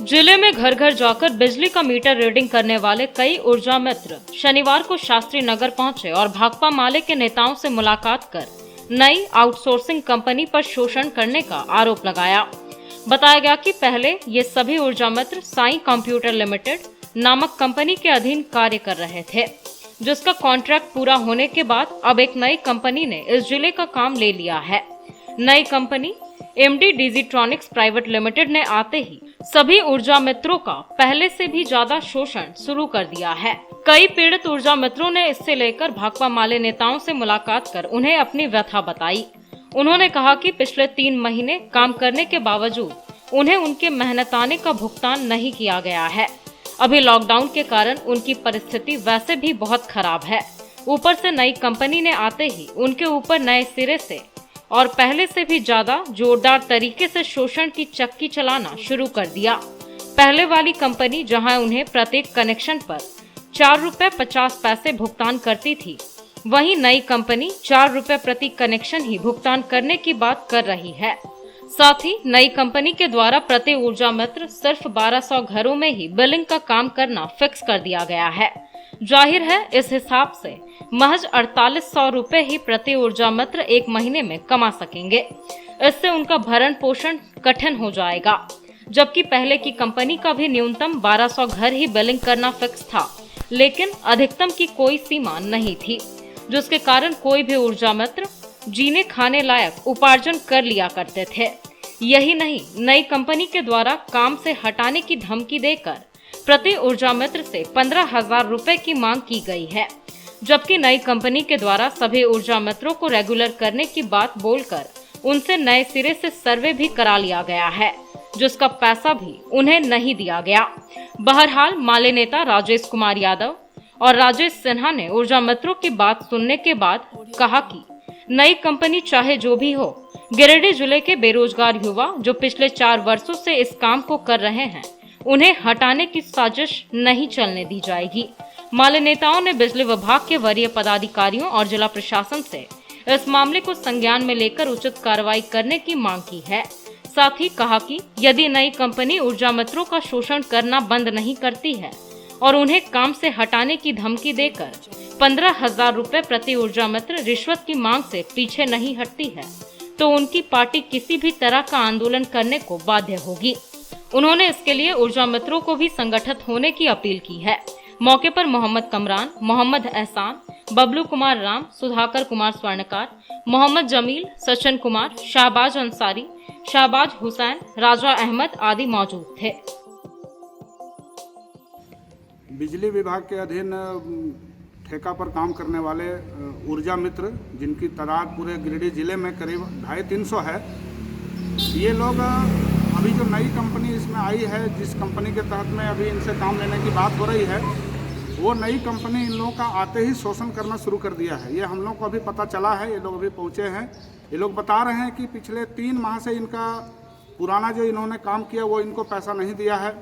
जिले में घर घर जाकर बिजली का मीटर रीडिंग करने वाले कई ऊर्जा मित्र शनिवार को शास्त्री नगर पहुंचे और भाकपा माले के नेताओं से मुलाकात कर नई आउटसोर्सिंग कंपनी पर शोषण करने का आरोप लगाया। बताया गया कि पहले ये सभी ऊर्जा मित्र साई कंप्यूटर लिमिटेड नामक कंपनी के अधीन कार्य कर रहे थे, जिसका कॉन्ट्रैक्ट पूरा होने के बाद अब एक नई कंपनी ने इस जिले का काम ले लिया है। नई कंपनी एमडी डिजिट्रॉनिक्स प्राइवेट लिमिटेड ने आते ही सभी ऊर्जा मित्रों का पहले से भी ज्यादा शोषण शुरू कर दिया है। कई पीड़ित ऊर्जा मित्रों ने इससे लेकर भाकपा माले नेताओं से मुलाकात कर उन्हें अपनी व्यथा बताई। उन्होंने कहा कि पिछले 3 महीने काम करने के बावजूद उन्हें उनके मेहनताने का भुगतान नहीं किया गया है। अभी लॉकडाउन के कारण उनकी परिस्थिति वैसे भी बहुत खराब है। ऊपर से नई कंपनी ने आते ही उनके ऊपर नए सिरे से और पहले से भी ज्यादा जोरदार तरीके से शोषण की चक्की चलाना शुरू कर दिया। पहले वाली कंपनी जहां उन्हें प्रत्येक कनेक्शन पर 4 रुपए 50 पैसे भुगतान करती थी, वहीं नई कंपनी 4 रुपए प्रति कनेक्शन ही भुगतान करने की बात कर रही है। साथ ही नई कंपनी के द्वारा प्रति ऊर्जा मित्र सिर्फ 1200 घरों में ही बिलिंग का काम करना फिक्स कर दिया गया है। जाहिर है इस हिसाब से महज 4800 रुपए ही प्रति ऊर्जा मित्र एक महीने में कमा सकेंगे। इससे उनका भरण पोषण कठिन हो जाएगा, जबकि पहले की कंपनी का भी न्यूनतम 1200 घर ही बिलिंग करना फिक्स था, लेकिन अधिकतम की कोई सीमा नहीं थी, जिसके कारण कोई भी ऊर्जा मित्र जीने खाने लायक उपार्जन कर लिया करते थे। यही नहीं, नई कंपनी के द्वारा काम से हटाने की धमकी देकर प्रति ऊर्जा मित्र से 15,000 रुपए की मांग की गई है, जबकि नई कंपनी के द्वारा सभी ऊर्जा मित्रों को रेगुलर करने की बात बोलकर उनसे नए सिरे से सर्वे भी करा लिया गया है, जिसका पैसा भी उन्हें नहीं दिया गया। बहरहाल माले नेता राजेश कुमार यादव और राजेश सिन्हा ने ऊर्जा मित्रों की बात सुनने के बाद कहा कि नई कंपनी चाहे जो भी हो, गिरिडीह जिले के बेरोजगार युवा जो पिछले 4 वर्षों से इस काम को कर रहे हैं, उन्हें हटाने की साजिश नहीं चलने दी जाएगी। माले नेताओं ने बिजली विभाग के वरीय पदाधिकारियों और जिला प्रशासन से इस मामले को संज्ञान में लेकर उचित कार्रवाई करने की मांग की है। साथ ही कहा कि यदि नई कंपनी ऊर्जा मित्रों का शोषण करना बंद नहीं करती है और उन्हें काम से हटाने की धमकी देकर 15,000 रुपए प्रति ऊर्जा मित्र रिश्वत की मांग से पीछे नहीं हटती है, तो उनकी पार्टी किसी भी तरह का आंदोलन करने को बाध्य होगी। उन्होंने इसके लिए ऊर्जा मित्रों को भी संगठित होने की अपील की है। मौके पर मोहम्मद कमरान, मोहम्मद एहसान, बबलू कुमार राम, सुधाकर कुमार स्वर्णकार, मोहम्मद जमील, सचिन कुमार, शाहबाज अंसारी, शाहबाज हुसैन, राजा अहमद आदि मौजूद थे। बिजली विभाग के अधीन ठेका पर काम करने वाले ऊर्जा मित्र, जिनकी तादाद पूरे गिरिडीह जिले में करीब 250-300 है, ये लोग अभी जो नई कंपनी इसमें आई है, जिस कंपनी के तहत में अभी इनसे काम लेने की बात हो रही है, वो नई कंपनी इन लोगों का आते ही शोषण करना शुरू कर दिया है। ये हम लोग को अभी पता चला है, ये लोग अभी पहुँचे हैं। ये लोग बता रहे हैं कि पिछले 3 माह से इनका पुराना जो इन्होंने काम किया वो इनको पैसा नहीं दिया है,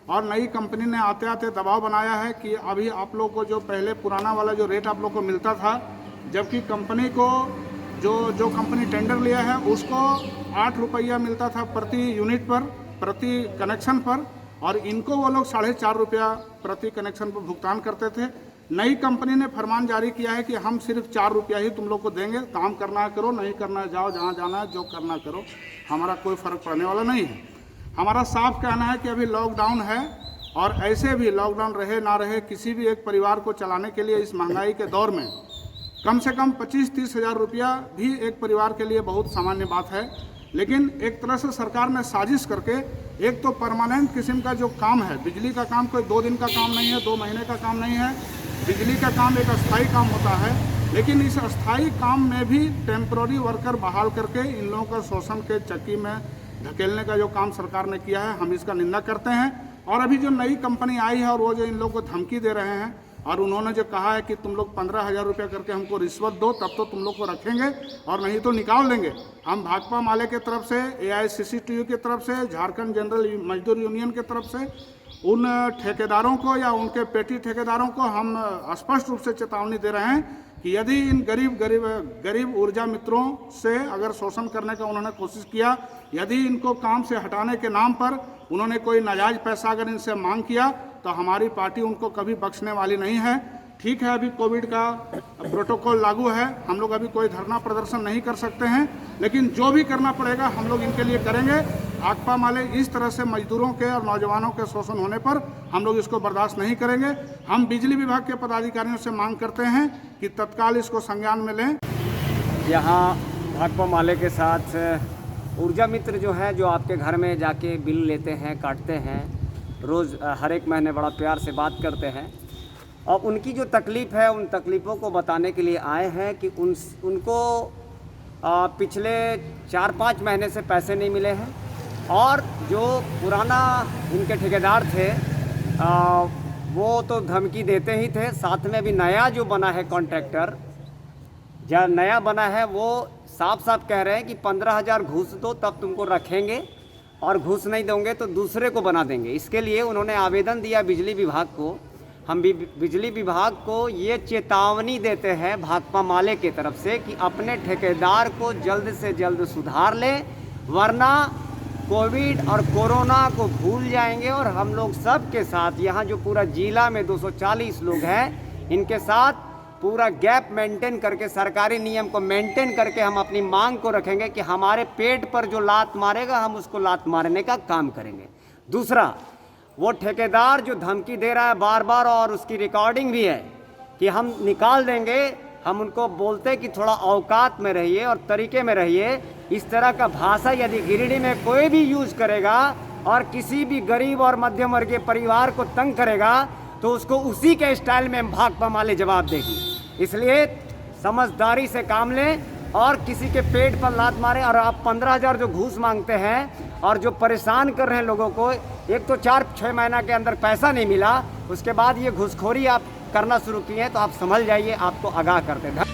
और नई कंपनी ने आते आते दबाव बनाया है कि अभी आप लोग को जो पहले पुराना वाला जो रेट आप लोग को मिलता था, जबकि कंपनी को जो कंपनी टेंडर लिया है उसको 8 रुपया मिलता था प्रति यूनिट पर, प्रति कनेक्शन पर, और इनको वो लोग 4.5 रुपया प्रति कनेक्शन पर भुगतान करते थे। नई कंपनी ने फरमान जारी किया है कि हम सिर्फ 4 रुपया ही तुम लोग को देंगे, काम करना है करो, नहीं करना है जाओ, जहाँ जाना है जो करना करो, हमारा कोई फ़र्क पड़ने वाला नहीं है। हमारा साफ कहना है कि अभी लॉकडाउन है, और ऐसे भी लॉकडाउन रहे ना रहे, किसी भी एक परिवार को चलाने के लिए इस महंगाई के दौर में कम से कम 25-30 हज़ार रुपया भी एक परिवार के लिए बहुत सामान्य बात है। लेकिन एक तरह से सरकार ने साजिश करके एक तो परमानेंट किस्म का जो काम है, बिजली का काम कोई 2 दिन का काम नहीं है, 2 महीने का काम नहीं है। बिजली का काम एक अस्थायी काम होता है, लेकिन इस अस्थायी काम में भी टेम्पररी वर्कर बहाल करके इन लोगों का शोषण के चक्की में धकेलने का जो काम सरकार ने किया है, हम इसका निंदा करते हैं। और अभी जो नई कंपनी आई है और वो जो इन लोगों को धमकी दे रहे हैं, और उन्होंने जो कहा है कि तुम लोग 15,000 रुपया करके हमको रिश्वत दो, तब तो तुम लोग को रखेंगे और नहीं तो निकाल देंगे। हम भाकपा माले के तरफ से, AICCTU की तरफ से, झारखंड जनरल मजदूर यूनियन की तरफ से उन ठेकेदारों को या उनके पेटी ठेकेदारों को हम स्पष्ट रूप से चेतावनी दे रहे हैं कि यदि इन गरीब ऊर्जा मित्रों से अगर शोषण करने का उन्होंने कोशिश किया, यदि इनको काम से हटाने के नाम पर उन्होंने कोई नाजायज पैसा अगर इनसे मांग किया, तो हमारी पार्टी उनको कभी बख्शने वाली नहीं है। ठीक है, अभी कोविड का प्रोटोकॉल लागू है, हम लोग अभी कोई धरना प्रदर्शन नहीं कर सकते हैं, लेकिन जो भी करना पड़ेगा हम लोग इनके लिए करेंगे। भाकपा माले इस तरह से मजदूरों के और नौजवानों के शोषण होने पर हम लोग इसको बर्दाश्त नहीं करेंगे। हम बिजली विभाग के पदाधिकारियों से मांग करते हैं कि तत्काल इसको संज्ञान में लें। यहाँ भाकपा माले के साथ ऊर्जा मित्र जो है, जो आपके घर में जाके बिल लेते हैं, काटते हैं, रोज़ हर एक महीने बड़ा प्यार से बात करते हैं, और उनकी जो तकलीफ़ है उन तकलीफ़ों को बताने के लिए आए हैं कि उनको पिछले 4-5 महीने से पैसे नहीं मिले हैं, और जो पुराना उनके ठेकेदार थे वो तो धमकी देते ही थे, साथ में भी नया जो बना है कॉन्ट्रैक्टर, जो नया बना है वो साफ साफ कह रहे हैं कि 15,000 घूस दो तब तुमको रखेंगे, और घूस नहीं दोगे तो दूसरे को बना देंगे। इसके लिए उन्होंने आवेदन दिया बिजली विभाग को। हम भी बिजली विभाग को ये चेतावनी देते हैं भाकपा माले की तरफ से कि अपने ठेकेदार को जल्द से जल्द सुधार लें, वरना कोविड और कोरोना को भूल जाएंगे। और हम लोग सब के साथ, यहाँ जो पूरा जिला में 240 लोग हैं, इनके साथ पूरा गैप मेंटेन करके, सरकारी नियम को मेंटेन करके हम अपनी मांग को रखेंगे कि हमारे पेट पर जो लात मारेगा हम उसको लात मारने का काम करेंगे। दूसरा, वो ठेकेदार जो धमकी दे रहा है बार बार, और उसकी रिकॉर्डिंग भी है कि हम निकाल देंगे, हम उनको बोलते कि थोड़ा औकात में रहिए और तरीके में रहिए। इस तरह का भाषा यदि गिरिडीह में कोई भी यूज़ करेगा और किसी भी गरीब और मध्यम वर्गीय परिवार को तंग करेगा, तो उसको उसी के स्टाइल में भाकपा माले जवाब देगी। इसलिए समझदारी से काम लें और किसी के पेट पर लात मारें। और आप 15,000 जो घूस मांगते हैं और जो परेशान कर रहे हैं लोगों को, एक तो 4-6 महीना के अंदर पैसा नहीं मिला, उसके बाद ये घूसखोरी आप करना शुरू किए हैं, तो आप समझ जाइए, आपको आगाह करते हैं।